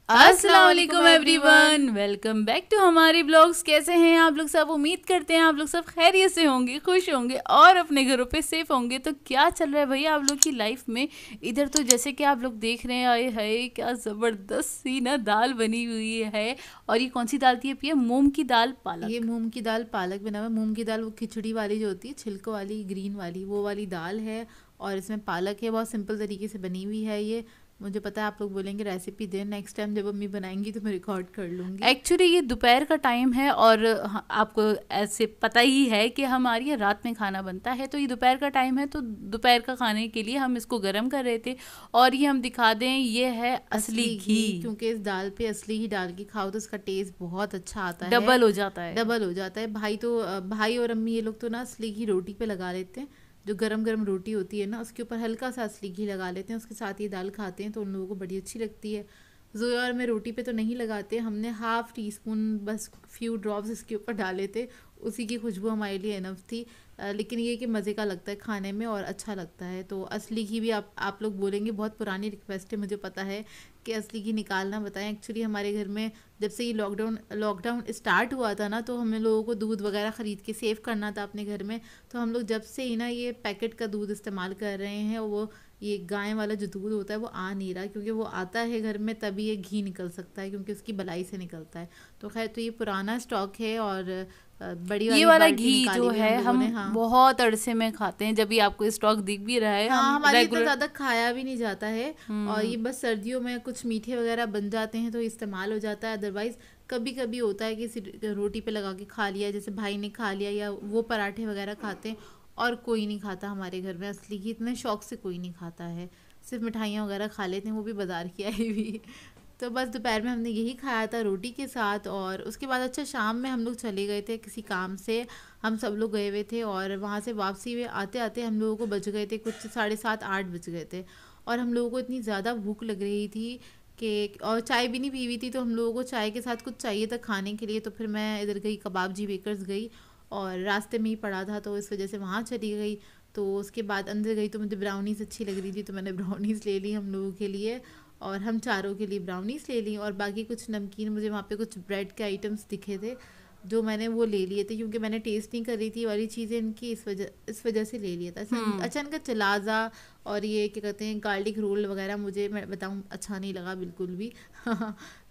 अस्सलाम वालेकुम everyone, welcome back to हमारे ब्लॉग्स। कैसे हैं आप लोग सब? उम्मीद करते हैं आप लोग सब खैरियत से होंगे, खुश होंगे और अपने घरों पे सेफ होंगे। तो क्या चल रहा है भैया आप लोग की लाइफ में? इधर तो जैसे कि आप लोग देख रहे हैं, आए है क्या ज़बरदस्त सी ना दाल बनी हुई है। और ये कौन सी दाल थी पिया? मूंग की दाल ये पालक। मूंग की दाल पालक बना हुआ है। मूंग की दाल वो खिचड़ी वाली जो होती है, छिलको वाली ग्रीन वाली, वो वाली दाल है। और इसमें पालक है। बहुत सिंपल तरीके से बनी हुई है ये। मुझे पता है आप लोग बोलेंगे रेसिपी दें, नेक्स्ट टाइम जब मम्मी बनाएंगी तो मैं रिकॉर्ड कर लूँगी। एक्चुअली ये दोपहर का टाइम है और आपको ऐसे पता ही है कि हमारे यहाँ रात में खाना बनता है, तो ये दोपहर का टाइम है, तो दोपहर का खाने के लिए हम इसको गर्म कर रहे थे। और ये हम दिखा दें, ये है असली असली घी, घी। क्योंकि इस दाल पे असली घी डाल के खाओ तो इसका टेस्ट बहुत अच्छा आता है। डबल हो जाता है। डबल हो जाता है। भाई और अम्मी ये लोग तो ना असली घी रोटी पे लगा लेते हैं। जो गरम गरम रोटी होती है ना, उसके ऊपर हल्का सा असली घी लगा लेते हैं, उसके साथ ये दाल खाते हैं तो उन लोगों को बड़ी अच्छी लगती है। जोया और मैं रोटी पे तो नहीं लगाते, हमने हाफ टी स्पून बस फ्यू ड्रॉप्स इसके ऊपर डाले थे। उसी की खुशबू हमारे लिए इनफ थी। लेकिन ये कि मज़े का लगता है खाने में और अच्छा लगता है। तो असली घी भी आप लोग बोलेंगे, बहुत पुरानी रिक्वेस्ट है मुझे पता है कि असली घी निकालना बताएं। एक्चुअली हमारे घर में जब से ये लॉकडाउन स्टार्ट हुआ था ना, तो हमें लोगों को दूध वगैरह ख़रीद के सेव करना था अपने घर में। तो हम लोग जब से ही ना ये पैकेट का दूध इस्तेमाल कर रहे हैं, वो ये गाय वाला जो दूध होता है वो आ नहीं रहा, क्योंकि वो आता है घर में तभी ये घी निकल सकता है, क्योंकि उसकी बलाई से निकलता है। तो खैर, तो ये पुराना स्टॉक है और बड़ी ये वाली वाला बाल्टी घी निकाली जो हुई है हम लोगों हम ने। हाँ बहुत अरसे में खाते हैं, जब भी आपको स्टॉक दिख भी रहा है हाँ, हम हमारे इतना रेगुलर। ज़्यादा खाया भी नहीं जाता है। और हम्म। ये बस सर्दियों में कुछ मीठे वगैरह बन जाते हैं तो इस्तेमाल हो जाता है। अदरवाइज़ कभी कभी होता है कि रोटी पे लगा के खा लिया, जैसे भाई ने खा लिया, या वो पराठे वगैरह खाते हैं। और कोई नहीं खाता हमारे घर में असली घी, इतने शौक से कोई नहीं खाता है। सिर्फ मिठाइयाँ वगैरह खा लेते हैं, वो भी बाजार की आई हुई। तो बस दोपहर में हमने यही खाया था रोटी के साथ। और उसके बाद अच्छा, शाम में हम लोग चले गए थे किसी काम से। हम सब लोग गए हुए थे और वहाँ से वापसी में आते आते हम लोगों को बज गए थे कुछ 7:30-8 बज गए थे। और हम लोगों को इतनी ज़्यादा भूख लग रही थी कि, और चाय भी नहीं पी हुई थी, तो हम लोगों को चाय के साथ कुछ चाहिए था खाने के लिए। तो फिर मैं इधर गई, कबाबजी बेकर्स गई, और रास्ते में ही पड़ा था तो इस वजह से वहाँ चली गई। तो उसके बाद अंदर गई तो मुझे ब्राउनीज़ अच्छी लग रही थी, तो मैंने ब्राउनीज़ ले ली हम लोगों के लिए। और हम चारों के लिए ब्राउनीज़ ले ली, और बाकी कुछ नमकीन, मुझे वहाँ पे कुछ ब्रेड के आइटम्स दिखे थे जो मैंने वो ले लिए थे, क्योंकि मैंने टेस्ट नहीं कर रही थी वाली चीज़ें इनकी, इस वजह से ले लिया था। हम्म। अच्छा, इनका चलाज़ा और ये क्या कहते हैं गार्लिक रोल वगैरह, मुझे मैं बताऊँ अच्छा नहीं लगा बिल्कुल भी।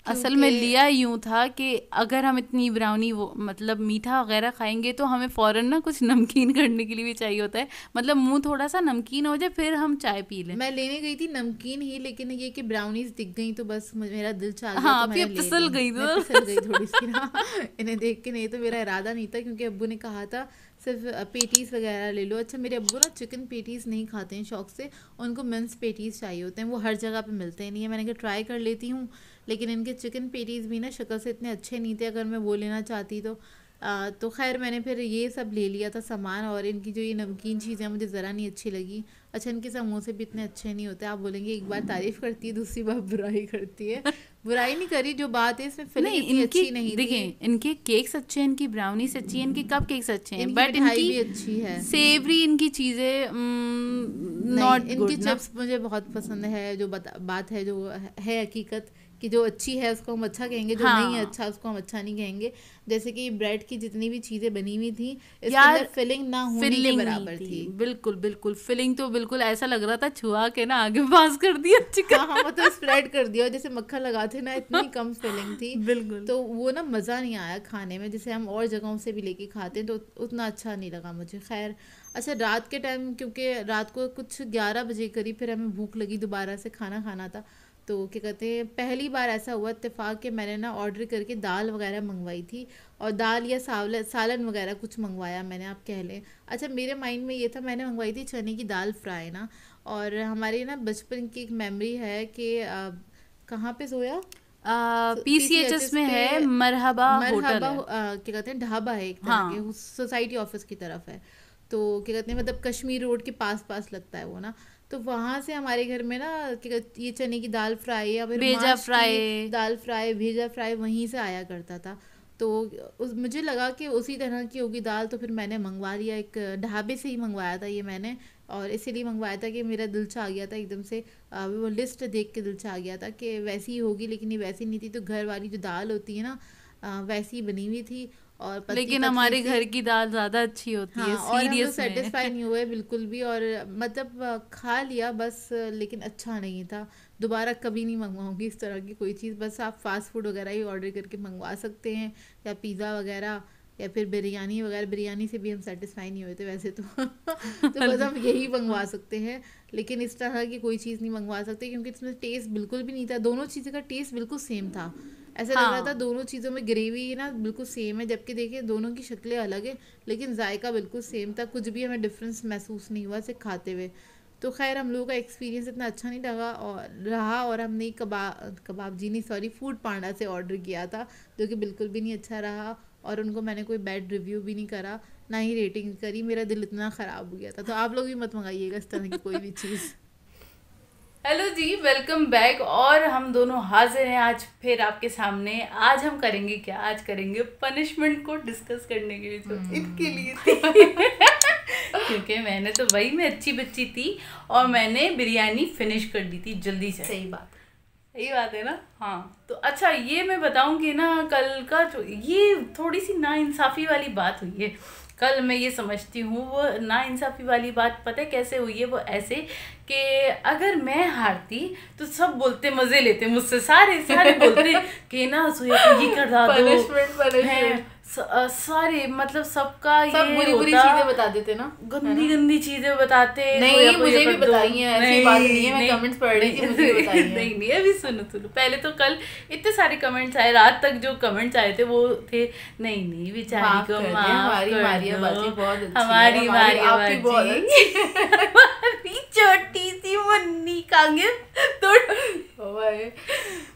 असल क्योंकि में लिया यूं था कि अगर हम इतनी ब्राउनी वो मतलब मीठा वगैरह खाएंगे तो हमें फ़ौरन ना कुछ नमकीन करने के लिए भी चाहिए होता है, मतलब मुंह थोड़ा सा नमकीन हो जाए फिर हम चाय पी लें। मैं लेने गई थी नमकीन ही, लेकिन ये कि ब्राउनीज दिख गई तो बस मेरा दिल चाह गया हाँ, तो अब ये मैंने ले फिसल ली। गई मैं तो फिसल गई थोड़ी सी ना। इन्हें देख के, नहीं तो मेरा इरादा नहीं था, क्योंकि अब्बू ने कहा था सिर्फ पेटीज वगैरह ले लो। अच्छा, मेरे अब्बू ना चिकन पेटीज नहीं खाते हैं शौक से, उनको मिन्स पेटीज चाहिए होते हैं, वो हर जगह पे मिलते हैं नहीं है। मैंने कहा ट्राई कर लेती हूँ, लेकिन इनके चिकन पेटीज भी ना शक्ल से इतने अच्छे नहीं थे, अगर मैं वो लेना चाहती तो। तो खैर मैंने फिर ये सब ले लिया था सामान। और इनकी जो ये नमकीन चीज़ें मुझे ज़रा नहीं अच्छी लगी। अच्छा, इनके समोसे भी इतने अच्छे नहीं होते। आप बोलेंगे एक बार तारीफ़ करती है दूसरी बार बुराई करती है। बुराई नहीं करी, जो बात है इसमें फिलिंग नहीं, इतनी इनकी अच्छी नहीं थी। देखें, इनके केक्स अच्छे हैं, इनकी ब्राउनीस अच्छी हैं, इनके कप केक्स अच्छे हैं, इनकी बट मिठाई इनकी भी अच्छी है। सेवरी इनकी चीज़ें नहीं, नॉट इनकी गुड ना। चिप्स मुझे बहुत पसंद है। जो बात है, जो है हकीकत, कि जो अच्छी है उसको हम अच्छा कहेंगे, जो नहीं है हाँ अच्छा उसको हम अच्छा नहीं कहेंगे। जैसे कि ब्रेड की जितनी भी चीज़ें बनी हुई थी, इसके अंदर यार, फिलिंग ना होने के फिलिंग नहीं बराबर थी। थी। बिल्कुल बिल्कुल फिलिंग तो बिल्कुल ऐसा लग रहा था छुआ के ना आगे पास कर दिया हाँ हाँ, चिकन। मतलब स्प्रेड कर दिया जैसे मक्खन लगाते ना, इतनी कम फिलिंग थी। बिल्कुल। तो वो ना मज़ा नहीं आया खाने में, जैसे हम और जगहों से भी लेके खाते हैं तो उतना अच्छा नहीं लगा मुझे। खैर, अच्छा, रात के टाइम, क्योंकि रात को कुछ 11 बजे करीब फिर हमें भूख लगी, दोबारा से खाना खाना था। तो क्या कहते हैं, पहली बार ऐसा हुआ इत्तेफाक कि मैंने ना ऑर्डर करके दाल वगैरह मंगवाई थी। और दाल या सालन वगैरह कुछ मंगवाया मैंने, आप कह लें। अच्छा, मेरे माइंड में ये था, मैंने मंगवाई थी चने की दाल फ्राई ना। और हमारे ना बचपन की एक मेमोरी है कि कहाँ पे सोया, PCHS पीसीएचएस में पे है, मरहबा होटल मरहबा है। क्या कहते हैं, ढाबा है एक तरह के, हाँ। सोसाइटी ऑफिस की तरफ है। तो क्या कहते हैं, मतलब कश्मीर रोड के पास पास लगता है वो ना। तो वहाँ से हमारे घर में ना ये चने की दाल फ्राई या फिर भेजा माश की फ्राई। दाल फ्राई, भेजा फ्राई वहीं से आया करता था। तो मुझे लगा कि उसी तरह की होगी दाल, तो फिर मैंने मंगवा लिया, एक ढाबे से ही मंगवाया था ये मैंने। और इसीलिए मंगवाया था कि मेरा दिल चाह गया था एकदम से, वो लिस्ट देख के दिल चाह गया था कि वैसी ही होगी, लेकिन ये वैसी नहीं थी। तो घर वाली जो दाल होती है ना वैसी ही बनी हुई थी और पतली लेकिन पतली हमारे सी। घर की दाल ज्यादा अच्छी होती है, हाँ, और हम लोग सीरियस में। सेटिस्फाई नहीं हुए बिल्कुल भी, और मतलब खा लिया बस, लेकिन अच्छा नहीं था। दोबारा कभी नहीं मंगवाऊंगी इस तरह की कोई चीज़। बस आप फास्ट फूड वगैरह ही ऑर्डर करके मंगवा सकते हैं, या पिज़्ज़ा वगैरह, या फिर बिरयानी वगैरह। बिरयानी से भी हम सेटिस्फाई नहीं हुए थे वैसे तो तो बस हम यही मंगवा सकते हैं, लेकिन इस तरह की कोई चीज़ नहीं मंगवा सकते, क्योंकि इसमें टेस्ट बिल्कुल भी नहीं था। दोनों चीज़ों का टेस्ट बिल्कुल सेम था, ऐसा लग रहा था हाँ दोनों चीज़ों में ग्रेवी ना बिल्कुल सेम है, जबकि देखिए दोनों की शक्लें अलग है, लेकिन जायका बिल्कुल सेम था। कुछ भी हमें डिफरेंस महसूस नहीं हुआ इसे खाते हुए। तो खैर हम लोगों का एक्सपीरियंस इतना अच्छा नहीं रहा, और हमने कबाब जी नहीं, सॉरी, फूड पांडा से ऑर्डर किया था, जो कि बिल्कुल भी नहीं अच्छा रहा, और उनको मैंने कोई बैड रिव्यू भी नहीं करा, ना ही रेटिंग करी। मेरा दिल इतना ख़राब हो गया था। तो आप लोग भी मत मंगाइएगा इस तरह की कोई भी चीज़। हेलो जी, वेलकम बैक। और हम दोनों हाजिर हैं आज फिर आपके सामने। आज हम करेंगे क्या? आज करेंगे पनिशमेंट को डिस्कस करने के लिए, जो इनके लिए थी क्योंकि मैंने तो वही में अच्छी बच्ची थी और मैंने बिरयानी फिनिश कर दी थी जल्दी से। सही बात, यही बात है ना। हाँ तो अच्छा, ये मैं बताऊंगी ना, कल का जो ये थोड़ी सी नाइंसाफ़ी वाली बात हुई है कल, मैं ये समझती हूँ वो नाइंसाफ़ी वाली बात पता है कैसे हुई है? वो ऐसे कि अगर मैं हारती तो सब बोलते, मज़े लेते मुझसे, सारे सारे बोलते कि ना सोया को ये कर दो, पनिशमेंट सारे मतलब सबका सब ये बुरी बुरी होता, चीजें बता देते ना, गंदी गंदी चीजें बताते। नहीं, सोया को मुझे ये भी कर दो। बताई हैं, ऐसी बात नहीं है, मैं कमेंट्स पढ़ रही थी, मुझे भी बताई हैं। नहीं अभी सुनो, पहले तो कल इतने सारे कमेंट्स आए, रात तक जो कमेंट्स आए थे वो थे नहीं बेचारी को माफ हमारी कर मारिया दो, बाजी बहुत अच्छी है, हमारी मारिया आपकी बहुत बाजी हमारी छोटी सी मुन्नी कांगे तो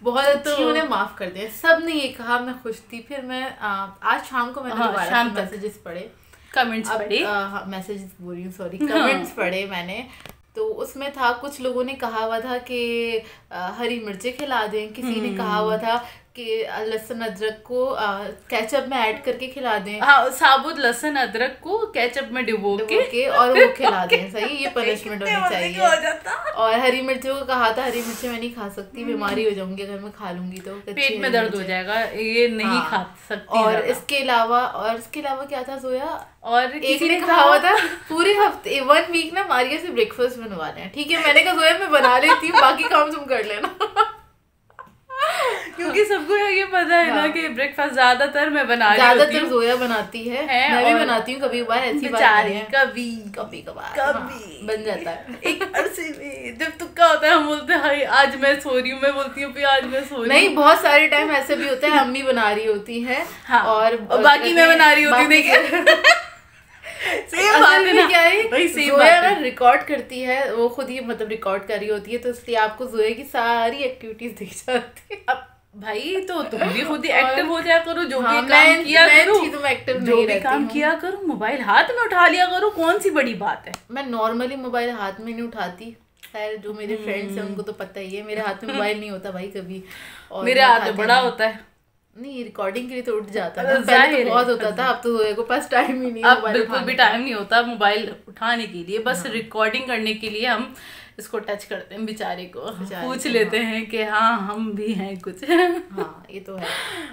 बहुत अच्छी, उन्हें माफ कर दिया। सब ने ये कहा, मैं खुश थी। फिर मैं आज शाम को मैंने दोबारा शाम तक मैसेजेस पढ़े, कमेंट्स पढ़े, मैसेजेस बोल रही हूँ, सॉरी, कमेंट्स पढ़े मैंने। तो उसमें था, कुछ लोगों ने कहा हुआ था कि हरी मिर्चें खिला दें, किसी ने कहा हुआ था कि लहसुन अदरक को केचप में ऐड करके खिला दें। हाँ, साबुत लहसुन अदरक को केचप में डुबो के और वो खिला दें। सही, ये पनिशमेंट होनी चाहिए। और हरी मिर्चों को कहा था, हरी मिर्चें मैं नहीं खा सकती, बीमारी हो जाऊंगी अगर मैं खा लूंगी तो, पेट में दर्द हो जाएगा, ये नहीं खा सकती। और इसके अलावा क्या था जोया? और एक ने कहा हुआ था पूरे हफ्ते 1 वीक ना मारिया से ब्रेकफास्ट बनवाना है। ठीक है, मैंने कहा जोया मैं बना लेती हूँ, बाकी काम तुम कर लेना क्योंकि सबको ये पता है ना कि ब्रेकफास्ट ज्यादातर मैं बना रही होती ज्यादातर जोया बनाती है, मैं भी बनाती हूँ कभी कभार, ऐसी बात नहीं है, कभी कभार बन जाता है। एक अरसे में जब तुक्का होता है हम बोलते हैं आज मैं सो रही हूँ, मैं बोलती हूँ आज मैं सो रही हूँ। नहीं, बहुत सारे टाइम ऐसे भी होता है अम्मी बना रही होती है, और बाकी मैं बना रही होती हूँ। सेम बात है ना, क्या है, भाई सेम जोया ना रिकॉर्ड करती है, वो खुद ही मतलब रिकॉर्ड कर रही होती है, तो इसलिए आपको जोया की सारी एक्टिविटीज दिख जाती है। अब भाई तो तुम भी खुद ही एक्टिव हो जाया करो, जो भी काम मैं किया करो, चीजों में एक्टिव जो नहीं भी रहती काम हूँ। किया करो, मोबाइल हाथ में उठा लिया करो, कौन सी बड़ी बात है। मैं नॉर्मली मोबाइल हाथ में नहीं उठाती, खैर जो मेरे फ्रेंड्स हैं उनको तो पता ही है, मेरे हाथ में मोबाइल नहीं होता भाई कभी, और मेरे हाथ में बड़ा होता है। नहीं, रिकॉर्डिंग के लिए तो उठ जाता है, पहले तो बहुत होता था, अब तो जोया को पास टाइम ही नहीं है, अब बिल्कुल भी टाइम नहीं होता मोबाइल उठाने के लिए, बस रिकॉर्डिंग करने के लिए हम इसको टच करते हैं, बेचारे को पूछ लेते हैं कि हाँ हम भी हैं कुछ। हाँ ये तो है।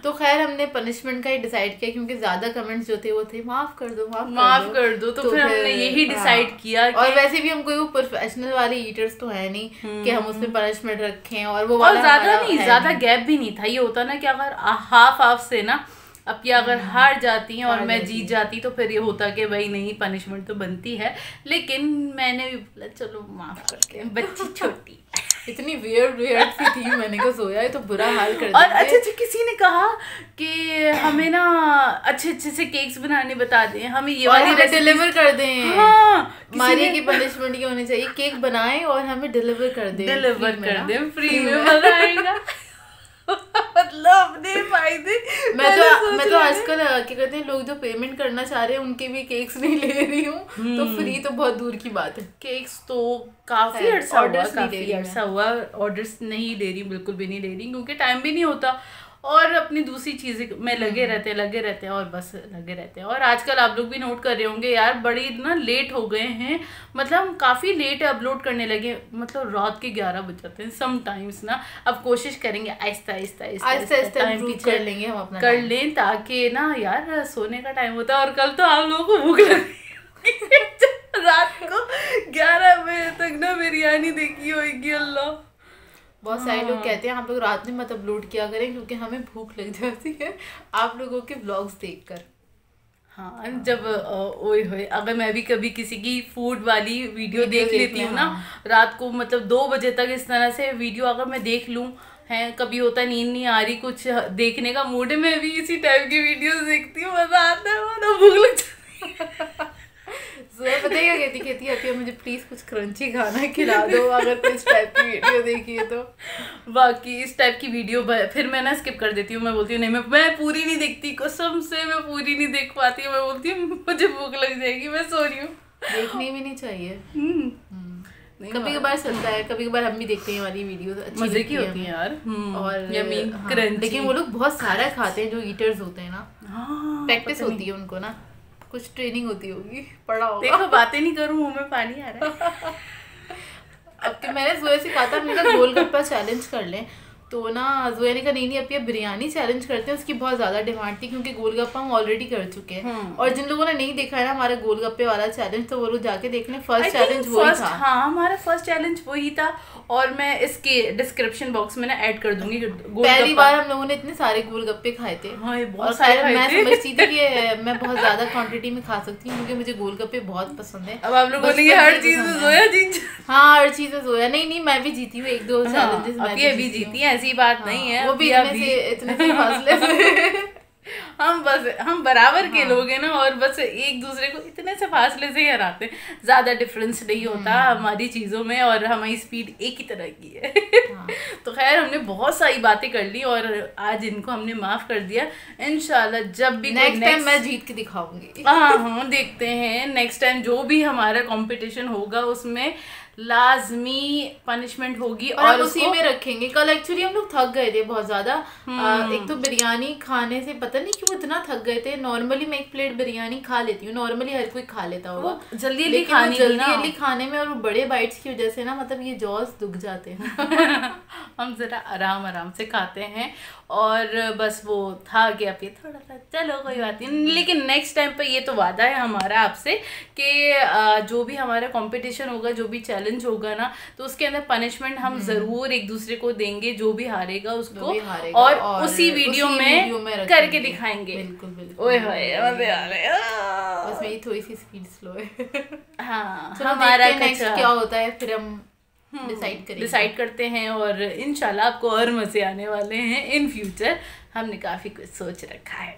तो खैर हमने पनिशमेंट का ही डिसाइड किया, क्योंकि ज्यादा कमेंट्स जो थे वो थे माफ कर दो, माफ कर दो, तो फिर हमने यही डिसाइड किया। और वैसे भी हम कोई वो प्रोफेशनल वाले ईटर्स तो है नहीं कि हम उसमें पनिशमेंट रखें, और वो और ज्यादा नहीं, ज्यादा गैप भी नहीं था। ये होता ना कि अगर हाफ से ना, अब क्या अगर हार जाती हैं और मैं जीत जाती तो फिर ये होता कि भाई नहीं, पनिशमेंट तो बनती है, लेकिन मैंने भी बोला चलो माफ करते हैं, बच्ची छोटी। इतनी वियर्ड सी थी, मैंने कहा सोया है तो बुरा हाल कर दिया। और अच्छे किसी ने कहा कि हमें ना अच्छे से केक्स बनाने बता दें, हमें ये वाली डिलीवर कर दें। हाँ, मारिया की पनिशमेंट ये होनी चाहिए, केक बनाएं और हमें डिलीवर कर दें, फ्री में मजा आएगा। मतलब अपने फायदे। मैं तो आजकल क्या कहते हैं, लोग जो पेमेंट करना चाह रहे हैं उनके भी केक्स नहीं ले रही हूँ, तो फ्री तो बहुत दूर की बात है। केक्स तो काफी अर्सा हुआ ऑर्डर्स नहीं दे रही, बिल्कुल भी नहीं दे रही, क्योंकि टाइम भी नहीं होता। और अपनी दूसरी चीज़ें में लगे रहते हैं और बस लगे रहते हैं। और आजकल आप लोग भी नोट कर रहे होंगे यार, बड़ी ना लेट हो गए हैं, मतलब हम काफ़ी लेट अपलोड करने लगे, मतलब रात के 11 बज जाते हैं समटाइम्स ना। अब कोशिश करेंगे आहिस्ता आहिस्ता टाइम पीछे कर लेंगे, हम अपना कर लें, ताकि ना यार सोने का टाइम होता है। और कल तो आप लोगों को भूख लगी रात को 11 बजे तक ना बिरयानी देखी होगी। अल्लाह, बहुत सारे लोग कहते हैं आप लोग रात में मत अपलोड किया करें क्योंकि हमें भूख लग जाती है आप लोगों के व्लॉग्स देखकर। हाँ, जब ओए होए, अगर मैं भी कभी किसी की फूड वाली वीडियो देख लेती हूँ ना रात को, मतलब 2 बजे तक इस तरह से वीडियो अगर मैं देख लूँ है, कभी होता है नींद नहीं आ रही, कुछ देखने का मूड है, मैं भी इसी टाइप की वीडियोस देखती हूँ, मजा आता है, मतलब भूख लग जाती है। पता है क्या कहती है, मुझे प्लीज कुछ क्रंची खाना खिला दो अगर कोई इस टाइप की वीडियो देखी है तो। बाकी इस टाइप की वीडियो फिर मैं ना स्किप कर देती हूँ, मैं बोलती हूँ नहीं, मैं पूरी नहीं देखती, कसम से मैं पूरी नहीं देख पाती हूँ। मैं बोलती हूँ मुझे भूख लग जाएगी, मैं सो रही हूँ। देखनी भी नहीं चाहिए, कभी कभार चलता है, कभी कभार हम भी देखते हैं वाली वीडियो, अच्छी मजे की होती है यार। और लेकिन वो लोग बहुत सारा खाते हैं जो ईटर्स होते हैं ना, प्रैक्टिस होती है उनको ना, कुछ ट्रेनिंग होती होगी, पढ़ा होगा। देखो बातें नहीं करूँ, मुंह में पानी आ रहा है। अब कि मैंने जोया से कहा था मैंने कहा गोलगप्पा चैलेंज कर लें, तो ना जोया ने कहा नहीं अब ये बिरयानी चैलेंज करते हैं, उसकी बहुत ज़्यादा डिमांड थी क्योंकि गोलगप्पा हम ऑलरेडी कर चुके हैं। और जिन लोगों ने नहीं देखा है ना हमारा गोलगप्पे वाला चैलेंज, तो वो लोग जाके देख लें, फर्स्ट चैलेंज वही था। हाँ, हमारा फर्स्ट चैलेंज वही था, और मैं इसके डिस्क्रिप्शन बॉक्स में ना ऐड कर दूंगी। पहली बार हम लोगों ने इतने सारे गोलगप्पे खाए थे। हाँ, और मैं समझती थी कि मैं बहुत ज्यादा क्वांटिटी में खा सकती हूँ क्योंकि मुझे गोलगप्पे बहुत पसंद है। अब आप लोग बोलेंगे हर चीज में जोया जीत। हाँ, हर चीज में जोया। नहीं मैं भी जीती हूँ 1-2 चैलेंजेस, मैं भी जीती है, ऐसी बात नहीं है। वो भी इतने से फासले से हम बराबर के लोग हैं ना, और बस एक दूसरे को इतने से फासले से ही हराते हैं, ज्यादा डिफरेंस नहीं होता हमारी चीजों में, और हमारी स्पीड एक ही तरह की है। तो खैर हमने बहुत सारी बातें कर ली और आज इनको हमने माफ कर दिया। इंशाल्लाह जब भी नेक्स्ट टाइम मैं जीत के दिखाऊंगी। हाँ, देखते हैं नेक्स्ट टाइम जो भी हमारा कंपटीशन होगा उसमें लाजमी पनिशमेंट होगी और उसी में रखेंगे। कल एक्चुअली हम लोग थक गए थे बहुत ज्यादा, एक तो बिरयानी खाने से पता नहीं क्यों इतना थक गए थे। नॉर्मली मैं 1 प्लेट बिरयानी खा लेती हूँ, नॉर्मली हर कोई खा लेता होगा जल्दी खाने में, और बड़े बाइट्स की वजह से ना मतलब ये जॉस दुख जाते हैं। हम जरा आराम से खाते हैं, और बस वो था कि अब ये थोड़ा सा चलो कोई बात नहीं, लेकिन नेक्स्ट टाइम पे ये तो वादा है हमारा आपसे कि जो भी हमारा कंपटीशन होगा, जो भी चैलेंज होगा ना, तो उसके अंदर पनिशमेंट हम जरूर एक दूसरे को देंगे, जो भी हारेगा उसको, और उसी वीडियो में करके दिखाएंगे। बिल्कुल ओए होए मजे आ रहे हैं, बस मेरी थोड़ी सी स्पीड स्लो है। हाँ, हमारा नेक्स्ट क्या होता है फिर हम डिसाइड करते हैं, और इंशाल्लाह आपको और मजे आने वाले हैं इन फ्यूचर। हमने काफी कुछ सोच रखा है।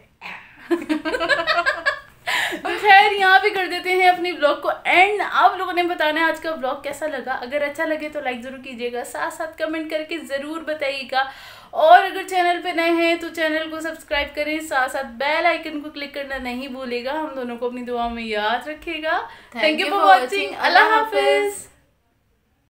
तो खैर यहाँ पे कर देते हैं अपनी ब्लॉग को एंड। आप लोगों ने बताना है आज का ब्लॉग कैसा लगा। अगर अच्छा लगे तो लाइक जरूर कीजिएगा, साथ साथ कमेंट करके जरूर बताइएगा, और अगर चैनल पे नए हैं तो चैनल को सब्सक्राइब करें, साथ साथ बेल आइकन को क्लिक करना नहीं भूलेगा। हम दोनों को अपनी दुआओं में याद रखिएगा। Thank you for watching. Allah Hafiz.